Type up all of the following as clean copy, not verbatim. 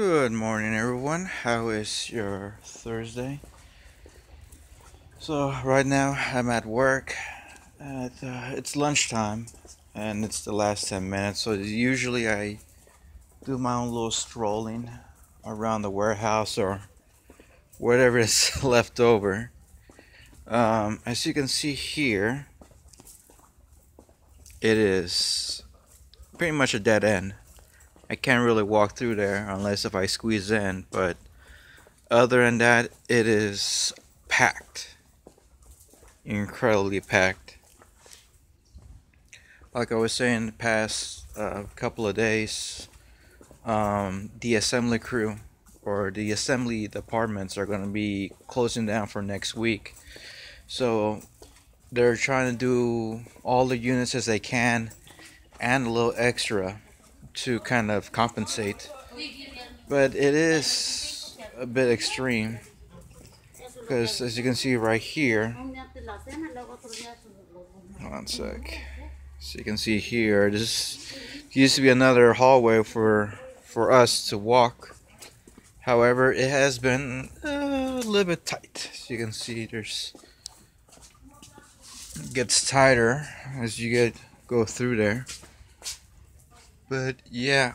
Good morning, everyone. How is your Thursday? So, right now I'm at work. It's lunchtime and it's the last 10 minutes. So, usually I do my own little strolling around the warehouse or whatever is left over. As you can see here, it is pretty much a dead end. I can't really walk through there unless if I squeeze in, but other than that, it is packed. Incredibly packed. Like I was saying, the past couple of days, the assembly crew or the assembly departments are going to be closing down for next week. So they're trying to do all the units as they can and a little extra to kind of compensate. But it is a bit extreme because as you can see right here, one sec. So you can see here, this used to be another hallway for us to walk. However, it has been a little bit tight. So you can see it gets tighter as you go through there. But yeah,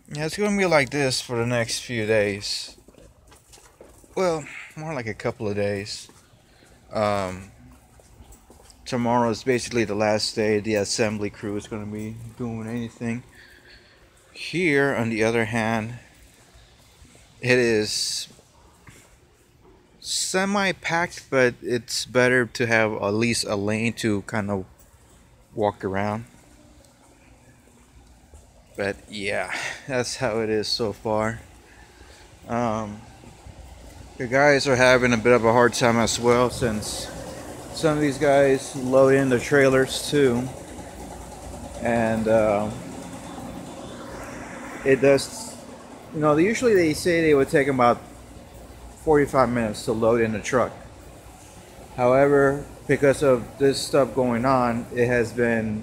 it's gonna be like this for the next few days. Well, more like a couple of days. Tomorrow is basically the last day the assembly crew is going to be doing anything. Here, on the other hand, it is semi-packed, but it's better to have at least a lane to kind of walk around. But yeah, that's how it is so far. The guys are having a bit of a hard time as well, since some of these guys load in the trailers too, and it does, usually they say they would take about 45 minutes to load in the truck. However, because of this stuff going on, it has been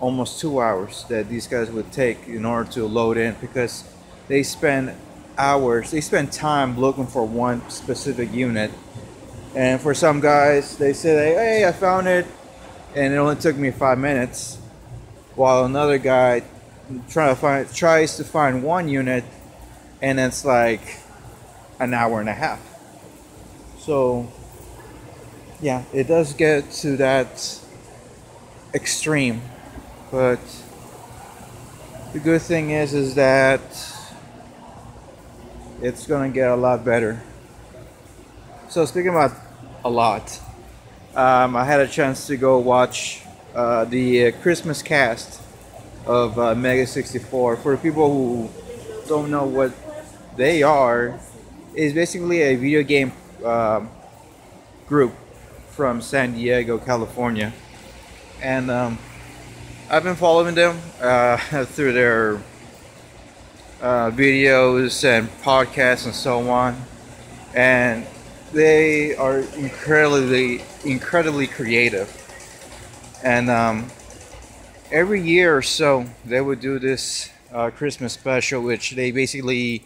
almost 2 hours that these guys would take in order to load in, because they spend time looking for one specific unit. And for some guys, they say, hey, I found it, and it only took me 5 minutes. While another guy tries to find one unit, and it's like an hour and a half. So, yeah, it does get to that extreme. But the good thing is that it's gonna get a lot better. So speaking about a lot, I had a chance to go watch the Christmas cast of Mega64. For people who don't know what they are, it's basically a video game group from San Diego, California. And I've been following them through their videos and podcasts and so on. And they are incredibly creative, and every year or so they would do this Christmas special, which they basically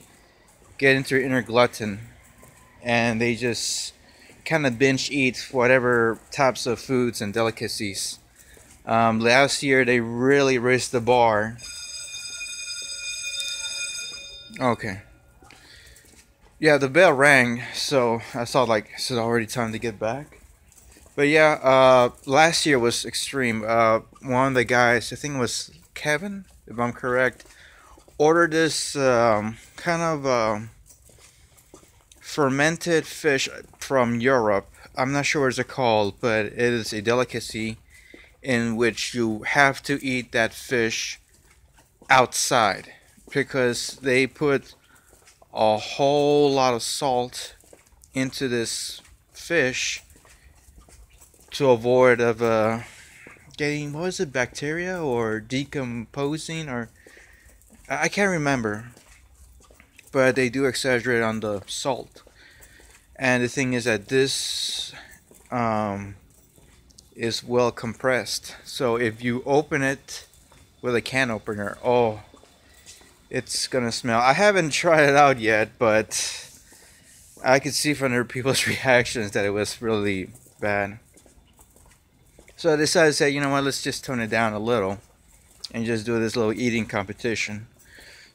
get into inner glutton, and they just kind of binge eat whatever types of foods and delicacies. Last year they really raised the bar. Okay. Yeah, the bell rang, so I thought like it's already time to get back. But yeah, last year was extreme. One of the guys, I think it was Kevin, if I'm correct, ordered this kind of fermented fish from Europe. I'm not sure what it's called, but it is a delicacy in which you have to eat that fish outside, because they put a whole lot of salt into this fish to avoid of getting, what is it, bacteria or decomposing, or I can't remember, but they do exaggerate on the salt. And the thing is that this is well compressed, so if you open it with a can opener, oh, it's gonna smell. I haven't tried it out yet, but I could see from other people's reactions that it was really bad. So I decided to say, you know what, let's just tone it down a little and just do this little eating competition.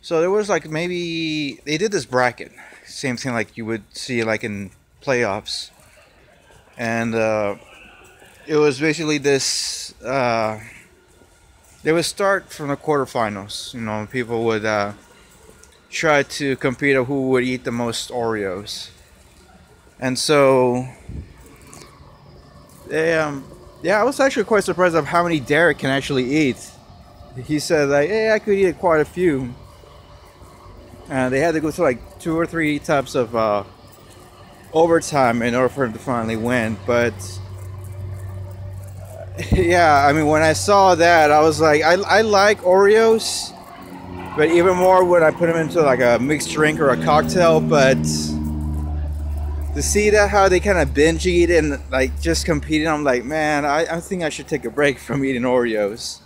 So there was like, maybe they did this bracket, same thing like you would see like in playoffs, and it was basically this. They would start from the quarterfinals. You know, people would try to compete on who would eat the most Oreos, and so they yeah, I was actually quite surprised of how many Derek can actually eat. He said like, hey, I could eat quite a few. They had to go through like 2 or 3 types of overtime in order for him to finally win. But yeah, I mean, when I saw that, I was like, I like Oreos, but even more when I put them into like a mixed drink or a cocktail. But to see that how they kind of binge eat and like just competing, I'm like, man, I think I should take a break from eating Oreos.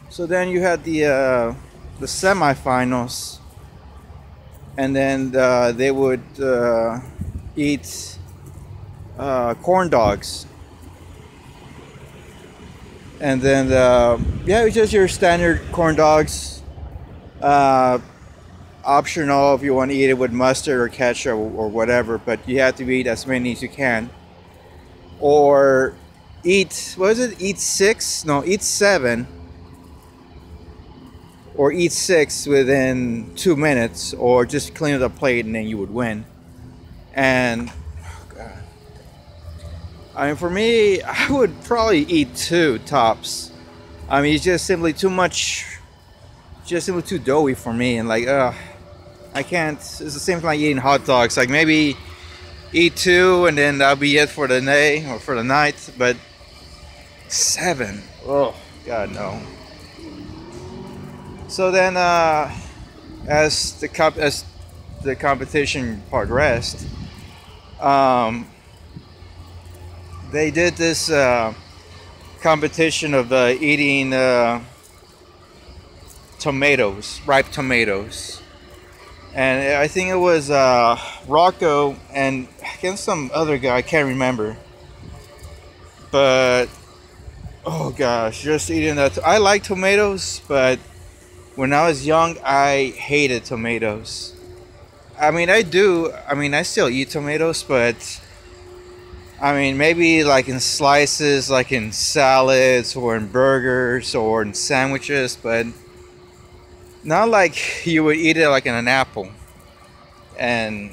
So then you had the semifinals, and then they would eat corn dogs, and then yeah, it was just your standard corn dogs. Optional if you want to eat it with mustard or ketchup or whatever, but you have to eat as many as you can, or eat, what is it, eat 6, no, eat 7, or eat 6 within 2 minutes, or just clean up the plate and then you would win. And oh God, I mean, for me, I would probably eat 2 tops. I mean, it's just simply too much, just simply too doughy for me, and like, I can't. It's the same thing like eating hot dogs. Like maybe eat 2 and then that'll be it for the day or for the night. But 7, oh God, no. So then, as the competition progressed, they did this competition of eating tomatoes, ripe tomatoes. And I think it was Rocco and against some other guy, I can't remember. But oh gosh, just eating that. I like tomatoes, but when I was young, I hated tomatoes. I mean, I do. I mean, I still eat tomatoes, but I mean, maybe like in slices, like in salads or in burgers or in sandwiches, but not like you would eat it like in an apple. And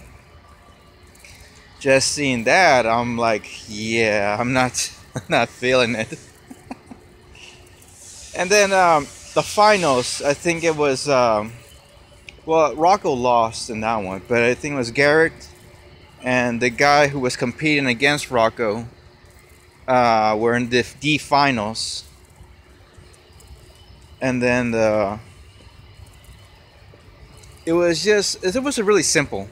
just seeing that, I'm like, yeah, I'm not not feeling it. And then the finals, I think it was well, Rocco lost in that one, but I think it was Garrett and the guy who was competing against Rocco were in the D finals. And then it was really simple.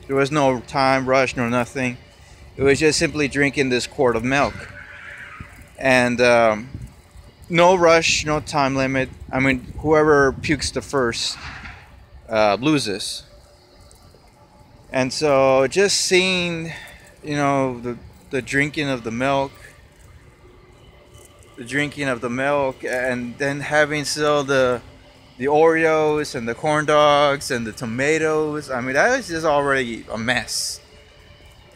There was no time rush, no nothing. It was just simply drinking this quart of milk, and no rush, no time limit. I mean, whoever pukes the first loses. And so just seeing, you know, the drinking of the milk, and then having still the Oreos and the corn dogs and the tomatoes. I mean, that was just already a mess.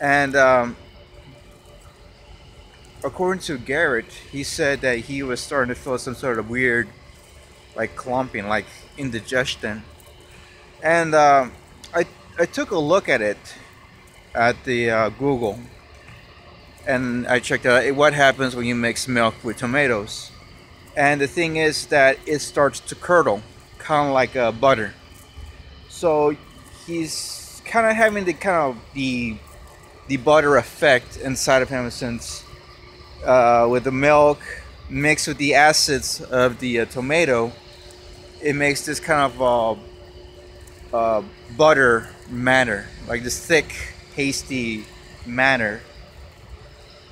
And according to Garrett, he said that he was starting to feel some sort of weird, like clumping, like indigestion. And I took a look at it at the Google, and I checked out what happens when you mix milk with tomatoes. And the thing is that it starts to curdle, kind of like butter. So he's kind of having the butter effect inside of him, since with the milk mixed with the acids of the tomato, it makes this kind of butter matter, like this thick, hasty matter.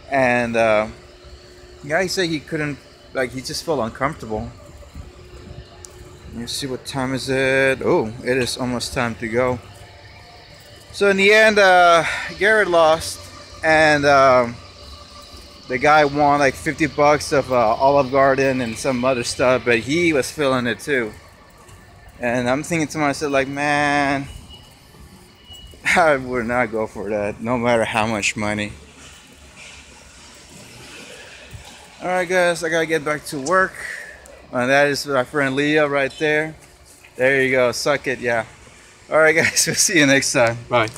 And yeah, he said he couldn't, like, he just felt uncomfortable. Let me see what time is it. Oh, it is almost time to go. So in the end, Garrett lost, and the guy won like 50 bucks of Olive Garden and some other stuff, but he was feeling it too. And I'm thinking to myself, like, man, I would not go for that, no matter how much money. Alright guys, I gotta get back to work. And that is my friend Leah right there. There you go, suck it, yeah. Alright guys, we'll see you next time. Bye.